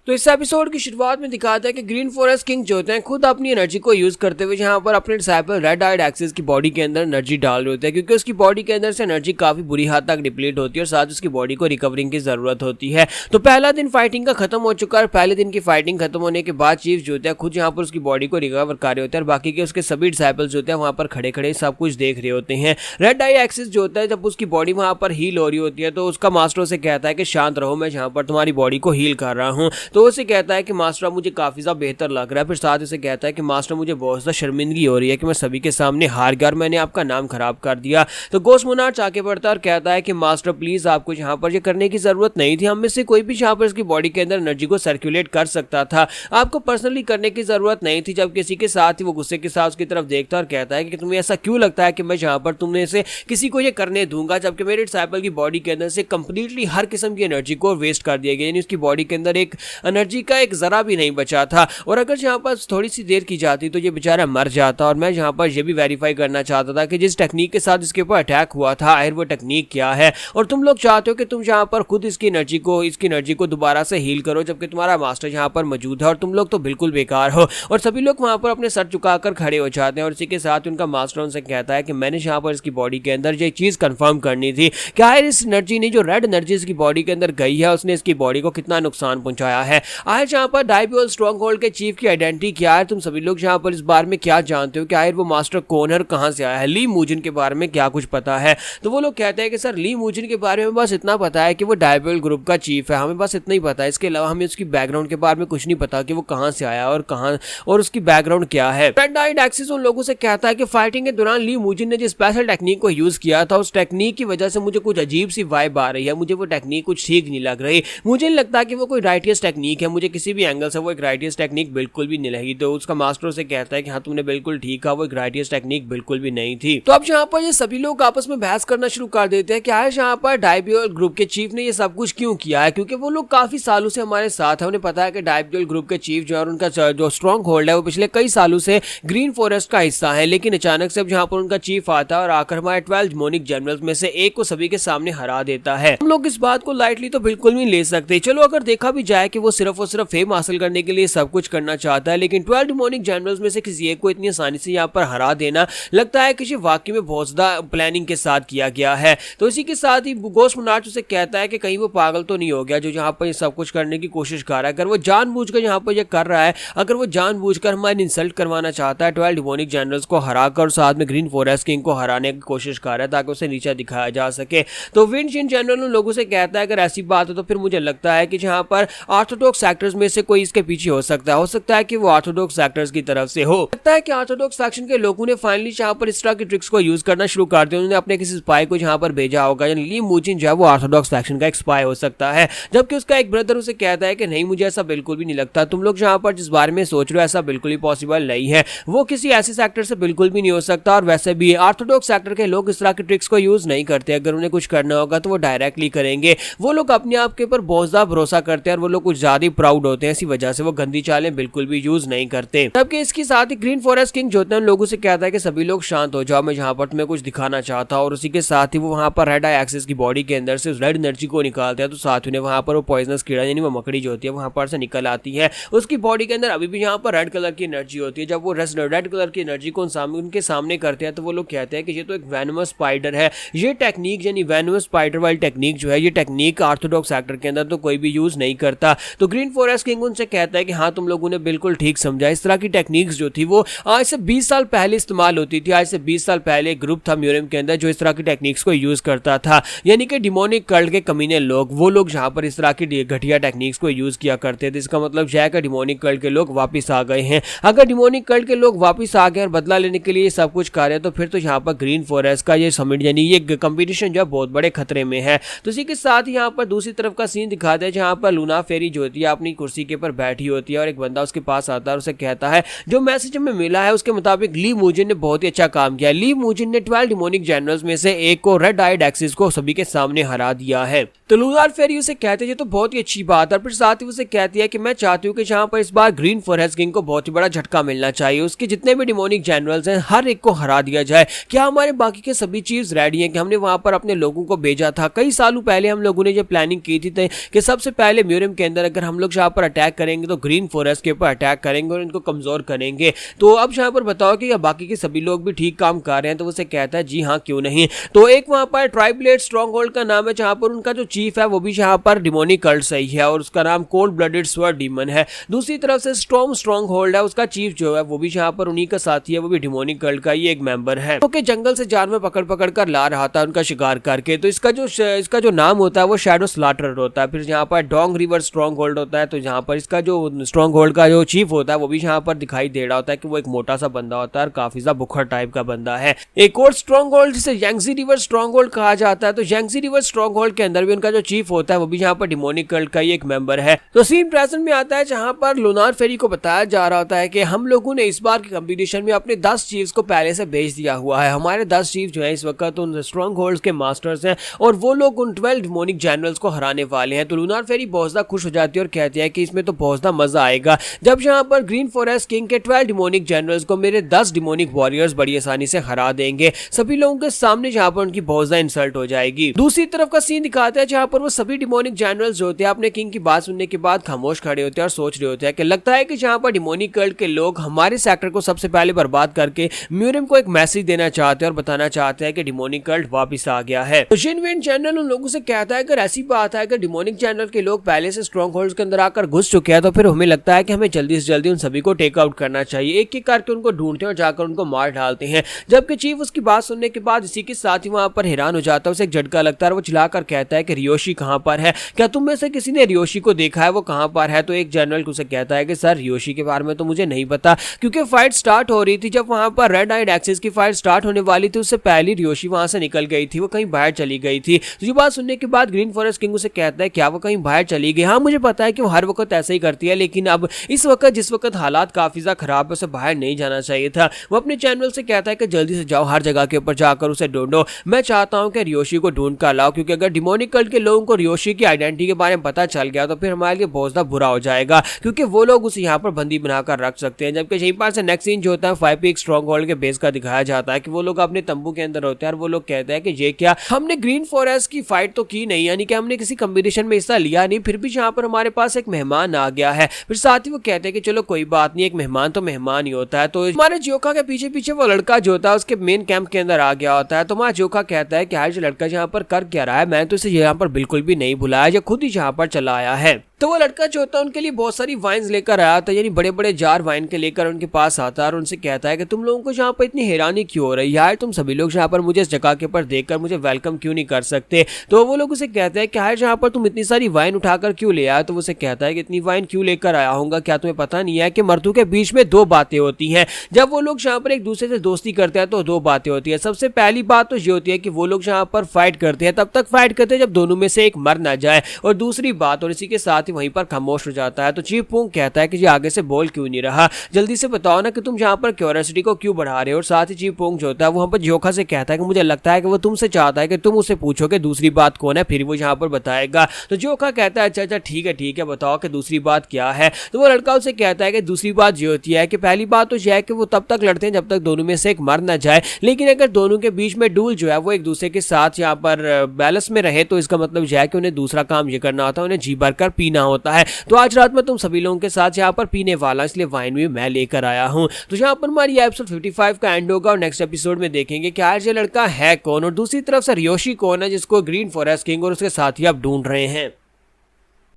तो इस एपिसोड की शुरुआत में दिखाता है कि ग्रीन फॉरेस्ट किंग जो होते हैं खुद अपनी एनर्जी को यूज करते हुए यहाँ पर अपने डिसाइपल रेड आइड एक्सिस की बॉडी के अंदर एनर्जी डाल रहे होते हैं, क्योंकि उसकी बॉडी के अंदर से एनर्जी काफी बुरी हद तक डिप्लीट होती है और साथ उसकी बॉडी को रिकवरिंग की जरूरत होती है। तो पहला दिन फाइटिंग का खत्म हो चुका है। पहले दिन की फाइटिंग खत्म होने के बाद चीफ जो होता है खुद यहाँ पर उसकी बॉडी को रिकवर कर रहे होते हैं और बाकी के उसके सभी डिसाइपल्स होते हैं वहां पर खड़े खड़े सब कुछ देख रहे होते हैं। रेड आई एक्सिस जो होता है जब उसकी बॉडी वहां पर हील हो रही होती है तो उसका मास्टर से कहता है कि शांत रहो, मैं यहाँ पर तुम्हारी बॉडी को हील कर रहा हूँ। तो उसे कहता है कि मास्टर मुझे काफी ज्यादा बेहतर लग रहा है। फिर साथ उसे कहता है कि मास्टर मुझे बहुत ज्यादा शर्मिंदगी हो रही है कि मैं सभी के सामने हार गया और मैंने आपका नाम खराब कर दिया। तो गोस्ट मोनार्च आके पड़ता है और कहता है कि मास्टर प्लीज आपको यहाँ पर ये करने की जरूरत नहीं थी, हम में से कोई भी यहाँ पर इसकी बॉडी के अंदर एनर्जी को सर्कुलेट कर सकता था, आपको पर्सनली करने की जरूरत नहीं थी। जब किसी के साथ ही वो गुस्से के साथ उसकी तरफ देखता है और कहता है कि तुम्हें ऐसा क्यों लगता है कि मैं यहाँ पर तुमने से किसी को ये करने दूंगा, जबकि मेरे डिसाइपल की बॉडी के अंदर से कंप्लीटली हर किस्म की एनर्जी को वेस्ट कर दिया गया, यानी उसकी बॉडी के अंदर एक एनर्जी का एक जरा भी नहीं बचा था। और अगर यहाँ पर थोड़ी सी देर की जाती तो ये बेचारा मर जाता। और मैं यहाँ पर ये भी वेरीफाई करना चाहता था कि जिस टेक्निक के साथ इसके ऊपर अटैक हुआ था आखिर वो टेक्निक क्या है, और तुम लोग चाहते हो कि तुम यहाँ पर खुद इसकी एनर्जी को दोबारा से हील करो, जबकि तुम्हारा मास्टर यहाँ पर मौजूद है और तुम लोग तो बिल्कुल बेकार हो। और सभी लोग वहां पर अपने सर झुकाकर खड़े हो जाते हैं और इसी के साथ उनका मास्टर उनसे कहता है कि मैंने यहाँ पर इसकी बॉडी के अंदर ये चीज कंफर्म करनी थी कि आखिर इस एनर्जी ने जो रेड एनर्जी इसकी बॉडी के अंदर गई है उसने इसकी बॉडी को कितना नुकसान पहुंचाया है। आखिर यहाँ पर डाइब्यूल स्ट्रॉन्ग होल्ड के चीफ की आइडेंटिटी क्या है, तुम सभी लोग यहाँ पर इस बारे में क्या जानते हो कि आखिर वो मास्टर कौन है और कहां से आया है, ली मूजिन के बारे में क्या कुछ पता है। तो वो लोग कहते हैं कि सर ली मूजिन के बारे में बस इतना पता है कि वो डाइब्यूल ग्रुप का चीफ है, हमें बस इतना ही पता है, इसके अलावा हमें उसकी बैकग्राउंड के बारे में कुछ नहीं पता कि वो कहां से आया और कहां और उसकी बैकग्राउंड क्या है। रेड आइड एक्सिस उन लोगों से कहता है कि फाइटिंग के दौरान ली मूजिन ने जिस स्पेशल टेक्निक को यूज किया था उस टेक्निक की वजह से मुझे कुछ अजीब सी वाइब आ रही है, मुझे वो टेक्निक कुछ ठीक नहीं लग रही, मुझे नहीं लगता कि वो कोई राइटियस टेक्निक है, मुझे किसी भी एंगल से वो एक राइटियस टेक्निक बिल्कुल भी नहीं लगी। तो उसका मास्टर से कहता है कि हाँ तुमने बिल्कुल ठीक कहा, वो एक राइटियस टेक्निक बिल्कुल भी नहीं थी। तो अब यहाँ पर ये सभी लोग आपस में बहस करना शुरू कर देते हैं कि आज यहाँ पर डाइब्यूल ग्रुप के चीफ ने ये सब कुछ क्यों किया है, क्योंकि वो लोग काफी सालों से हमारे साथ है, उन्हें पता है कि डाइब्यूल ग्रुप के चीफ जो है उनका जो स्ट्रॉन्ग होल्ड है वो पिछले कई सालों से ग्रीन फॉरेस्ट का हिस्सा है। लेकिन अचानक से अब यहाँ पर उनका चीफ आता है और आकर हमारे 12 डिमोनिक जनरल्स में से एक को सभी के सामने हरा देता है। हम लोग इस बात को लाइटली तो बिल्कुल नहीं ले सकते। चलो अगर देखा भी जाए कि वो सिर्फ और सिर्फ फेम हासिल करने के लिए सब कुछ करना चाहता है, लेकिन 12 डिमोनिक जनरल्स में से किसी एक को इतनी आसानी से यहाँ पर हरा देना लगता है कि वाकई में बहुत ज्यादा प्लानिंग के साथ किया गया है। तो इसी के साथ ही गोस्ट मोनार्च उसे कहता है कि कहीं वो पागल तो नहीं हो गया जो यहाँ पर सब कुछ करने की कोशिश कर रहा है। अगर वो जानबूझकर यहाँ पर ये कर रहा है, अगर वो जानबूझकर हमारी इंसल्ट करवाना चाहता है 12 डिमोनिक जनरल्स को हराकर और साथ में ग्रीन फॉरेस्ट किंग को हराने की कोशिश कर रहा है ताकि उसे नीचा दिखाया जा सके, तो विंडशिन जनरल उन लोगों से कहता है अगर ऐसी बात है तो फिर मुझे लगता है कि जहाँ पर ऑर्थोडॉक्स सेक्टर्स में से कोई इसके पीछे हो सकता है कि वो ऑर्थोडॉक्स सेक्टर्स की तरफ से हो सकता है कि ऑर्थोडॉक्स फैक्शन के लोगों ने फाइनली यहाँ पर इस तरह की ट्रिक्स को यूज करना शुरू कर दिया, उन्होंने अपने किसी स्पाई को यहाँ पर भेजा होगा, यानी ली मूजिन जो है वो ऑर्थोडॉक्स फैक्शन का एक स्पाई हो सकता है। जबकि उसका एक ब्रदर उसे कहता है कि नहीं मुझे ऐसा बिल्कुल भी नहीं लगता, तुम लोग यहाँ पर जिस बारे में सोच रहे हो ऐसा बिल्कुल ही पॉसिबल नहीं है, वो किसी ऐसे सेक्टर से बिल्कुल भी नहीं हो सकता। और वैसे भी ऑर्थोडॉक्स सेक्टर के लोग इस तरह की ट्रिक्स को यूज नहीं करते, अगर उन्हें कुछ करना होगा तो वो डायरेक्टली करेंगे, वो लोग अपने आप के ऊपर बहुत ज्यादा भरोसा करते हैं और वो लोग कुछ ज्यादा प्राउड होते हैं, इसी वजह से वो गंदी चालें बिल्कुल भी यूज नहीं करते। जबकि इसके साथ ही ग्रीन फॉरेस्ट किंग जो है उन लोगों से कहता है कि सभी लोग शांत हो जाओ, मैं यहाँ पर तुम्हें कुछ दिखाना चाहता हूँ। और उसी के साथ ही वो वहाँ पर रेड आई एक्सिस की बॉडी के अंदर से उस रेड एनर्जी को निकालते हैं, तो साथ उन्हें वहाँ पर वो पॉइजनस कीड़ा यानी वो मकड़ी जो होती है वहाँ पर से निकल आती है। उसकी बॉडी के अंदर अभी भी यहाँ पर रेड कलर की एनर्जी होती है। जब वो रेड कलर की एनर्जी को उनके सामने करते हैं तो वो लोग कहते हैं कि ये तो एक वेनमस स्पाइडर है, ये टेक्निक यानी वेनमस स्पाइडर वाली टेक्निक जो है ये टेक्निक ऑर्थोडॉक्स सेक्टर के अंदर तो कोई भी यूज नहीं करता। तो ग्रीन फॉरेस्ट किंग उनसे कहता है कि हाँ तुम लोगों ने बिल्कुल ठीक समझा, इस तरह की टेक्निक्स जो थी वो आज से 20 साल पहले इस्तेमाल होती थी। आज से 20 साल पहले एक ग्रुप था म्यूरियम के अंदर जो इस तरह की टेक्निक्स को यूज करता था, यानी कि डिमोनिक कल्ट के कमीने लोग, वो लोग जहां पर इस तरह की घटिया टेक्निक्स को यूज किया करते थे। इसका मतलब यह है कि डिमोनिक कल्ट के लोग वापस आ गए हैं। अगर डिमोनिक कल्ट के लोग वापस आ गए और बदला लेने के लिए सब कुछ कर रहे हैं तो फिर तो यहाँ पर ग्रीन फॉरेस्ट का ये समिट यानी ये कंपटीशन जो है बहुत बड़े खतरे में है। तो इसी के साथ ही यहाँ पर दूसरी तरफ का सीन दिखाते हैं जहाँ पर लूना फेरी जो होती है अपनी कुर्सी के ऊपर बैठी होती है और एक बंदा उसके पास आता है और उसे कहता है जो मैसेज हमें मिला है उसके मुताबिक ली मूजिन ने बहुत ही अच्छा काम किया। ली मूजिन ने 12 डिमोनिक जनरल्स में से एक को रेड आइड एक्सिस को सभी के सामने हरा दिया है। तो लूनार फेरी उसे कहते हैं ये तो बहुत ही अच्छी बात है, फिर साथ ही उसे कहती है कि मैं चाहती हूँ कि जहाँ पर इस बार ग्रीन फॉरेस्ट किंग को बहुत ही बड़ा झटका मिलना चाहिए, उसके जितने भी डिमोनिक जनरल्स हैं हर एक को हरा दिया जाए। क्या हमारे बाकी के सभी चीज रेडी हैं कि हमने वहां पर अपने लोगों को भेजा था, कई सालों पहले हम लोगों ने ये प्लानिंग की थी कि सबसे पहले म्यूरियम के अंदर अगर हम लोग यहाँ पर अटैक करेंगे तो ग्रीन फॉरेस्ट के ऊपर अटैक करेंगे और इनको कमजोर करेंगे। तो अब यहाँ पर बताओ कि बाकी के सभी लोग भी ठीक काम कर रहे हैं? तो उसे कहता है जी हाँ क्यों नहीं। तो एक वहां पर ट्राइब्लेड स्ट्रॉन्ग होल्ड का नाम है जहां पर उनका जो चीफ है वो भी यहाँ पर डिमोनिक कल्ट से ही है और उसका नाम कोल्ड ब्लडेड स्वर्ड डीमन है। दूसरी तरफ से स्टॉर्म स्ट्रॉन्ग होल्ड है, उसका चीफ जो है वो भी यहाँ पर उन्हीं का साथी है, वो भी डिमोनिक कल्ट का ही एक मेंबर है। तो जंगल से जानवर पकड़ पकड़ कर ला रहा था उनका शिकार करके। तो इसका जो नाम होता है वो शैडो स्लाटर होता है। फिर यहाँ पर डोंग रिवर स्ट्रॉन्ग होल्ड होता है। तो यहाँ पर इसका जो स्ट्रॉन्ग होल्ड का जो चीफ होता है वो भी यहाँ पर दिखाई दे रहा होता है कि वो एक मोटा सा बंदा होता है और काफी सा बुखर टाइप का बंदा है। एक और स्ट्रॉन्ग होल्ड जिसे यांगजी रिवर स्ट्रॉन्ग होल्ड कहा जाता है। तो यांगजी रिवर स्ट्रॉन्ग होल्ड के अंदर भी उनका जो चीफ होता है वो भी यहाँ पर डिमोनिक कल्ट का ही एक मेंबर है। तो सीन प्रेजेंट में आता है जहां पर लूनार फेरी को बताया जा रहा होता है कि हम लोगों ने इस बार की कंपटीशन में अपने 10 चीफ्स को पहले से भेज दिया हुआ है। हमारे 10 चीफ जो है इस वक्त उन स्ट्रॉन्ग होल्ड्स के मास्टर्स हैं और वो लोग उन 12 डिमोनिक जनरल्स को हराने वाले हैं। तो लूनार फेरी बहुत ज्यादा खुश हो जाती है और कहती है कि इसमें तो बहुत ज्यादा मजा आएगा जब यहाँ पर ग्रीन फॉरेस्ट किंग के 12 डिमोनिक जनरल्स को मेरे 10 डिमोनिक वॉरियर्स बड़ी आसानी से हरा देंगे। सभी लोगों के सामने जहाँ पर उनकी बहुत ज्यादा इंसल्ट हो जाएगी। दूसरी तरफ का सीन दिखाता है जहाँ पर वो सभी डिमोनिक जनरल्स जो होते हैं अपने किंग की बात सुनने के बाद खामोश खड़े होते हैं और सोच रहे होते हैं कि लगता है कि जहाँ पर डिमोनिक कल्ट के लोग हमारे सेक्टर को सबसे पहले बर्बाद करके म्यूरियम को एक मैसेज देना चाहते हैं और बताना चाहते हैं कि डिमोनिक कल्ट वापस आ गया है। तो जिनविन जनरल उन लोगों से कहता है अगर ऐसी बात है कि डिमोनिक जनरल के लोग पहले से स्ट्रॉन्ग होल्ड्स के अंदर आकर घुस चुके हैं तो फिर हमें लगता है कि हमें जल्दी से जल्दी उन सभी को टेक आउट करना चाहिए। एक एक करके उनको ढूंढते हैं और जाकर उनको मार डालते हैं। जबकि चीफ उसकी बात सुनने के बाद इसी के साथ ही वहां पर हैरान हो जाता है, उसे एक झटका लगता है और वो चिल्लाकर कहता है कि रियोशी कहां पर है? क्या तुम में से किसी ने रियोशी को देखा है? वो कहां पर है? तो एक जनरल उसे कहता है कि सर रियोशी के बारे में तो मुझे नहीं पता क्योंकि फाइट स्टार्ट हो रही थी। जब वहां पर रेड आइड एक्सिस की फाइट स्टार्ट होने वाली थी उससे पहले रियोशी वहां से निकल गई थी, वो कहीं बाहर चली गई थी। तो ये बात सुनने के बाद ग्रीन फॉरेस्ट किंग उसे कहता है क्या वो कहीं बाहर चली गई? हाँ मुझे पता है कि वो हर वक्त ऐसा ही करती है, लेकिन अब इस वक्त जिस वक्त हालात काफी ज्यादा खराब है उसे बाहर नहीं जाना चाहिए था। वो अपने जनरल से कहता है कि जल्दी से जाओ, हर जगह के ऊपर जाकर उसे ढूंढो। मैं चाहता हूं कि रियोशी को ढूंढ कर लाओ क्योंकि अगर डिमोनिक कल्ट के लोगों को रियोशी की आइडेंटिटी के बारे में पता चल गया तो फिर हमारे लिए बहुत ज्यादा बुरा हो जाएगा क्योंकि वो लोग उसे यहाँ पर बंदी बनाकर रख सकते हैं। जबकि यहीं पर से नेक्स्ट सीन जो होता है 5 पीक स्ट्रॉन्ग होल्ड के बेस का दिखाया जाता है कि वो लोग अपने तंबू के अंदर होते हैं और वो लोग कहते हैं कि ये क्या, हमने ग्रीन फॉरेस्ट की फाइट तो की नहीं, यानी कि हमने किसी कंपटीशन में हिस्सा लिया नहीं, फिर भी यहाँ पर हमारे पास एक मेहमान आ गया है। फिर साथ ही वो कहते हैं कि चलो कोई बात नहीं, एक मेहमान तो मेहमान ही होता है। तो हमारे जोका के पीछे पीछे वो लड़का जो होता है उसके मेन कैंप के अंदर आ गया होता है। तो हमारा जोका कहता है कि यार ये लड़का यहाँ पर कर क्या रहा है, मैं तो इसे यहाँ पर बिल्कुल भी नहीं बुलाया, ये खुद ही यहाँ पर चला आया है। तो वो लड़का जो होता है उनके लिए बहुत सारी वाइन्स लेकर आया था, यानी बड़े बड़े जार वाइन के लेकर उनके पास आता है और उनसे कहता है कि तुम लोगों को यहाँ पर इतनी हैरानी क्यों हो रही है यार, तुम सभी लोग यहाँ पर मुझे इस जगह के ऊपर देखकर मुझे वेलकम क्यों नहीं कर सकते? तो वो लोग उसे कहते हैं कि यार यहाँ पर तुम इतनी सारी वाइन उठाकर क्यों ले आया? तो वो उसे कहता है कि इतनी वाइन क्यों लेकर आया होगा, क्या तुम्हें पता नहीं है कि मर्दों के बीच में 2 बातें होती हैं। जब वो लोग यहाँ पर एक दूसरे से दोस्ती करते हैं तो 2 बातें होती है। सबसे पहली बात तो ये होती है कि वो लोग यहाँ पर फाइट करते हैं, तब तक फाइट करते हैं जब दोनों में से एक मर ना जाए, और दूसरी बात, और इसी के साथ ही वहीं पर खामोश हो जाता है। तो चीफ पोंग कहता है कि जी आगे से बोल क्यों नहीं रहा, जल्दी से बताओ ना कि तुम यहाँ पर क्यूरियोसिटी को क्यों बढ़ा रहे हो। और साथ ही चीफ पोंग जो होता है वहां पर जोखा से कहता है कि मुझे लगता है कि वो तुमसे चाहता है कि तुम उससे पूछो कि दूसरी बात कौन है, फिर वो यहाँ पर बताएगा। तो जोखा कहता है अच्छा ठीक है बताओ कि दूसरी बात क्या है। तो वो लड़का उसे कहता है कि दूसरी बात ये होती है कि पहली बात तो यह है कि वो तब तक लड़ते हैं जब तक दोनों में से एक मर ना जाए, लेकिन अगर दोनों के बीच में डूल जो है वो एक दूसरे के साथ यहाँ पर बैलेंस में रहे तो इसका मतलब यह है कि उन्हें दूसरा काम ये करना होता है, उन्हें जी भर कर पीना होता है। तो आज रात में तुम सभी लोगों के साथ यहाँ पर पीने वाला, इसलिए वाइन भी मैं लेकर आया हूँ। तो यहाँ पर हमारी एपिसोड 55 का एंड होगा और नेक्स्ट एपिसोड में देखेंगे कि आज ये लड़का है कौन और दूसरी तरफ से रियोशी कौन है जिसको ग्रीन फॉरेस्ट किंग और उसके साथी आप ढूंढ रहे हैं।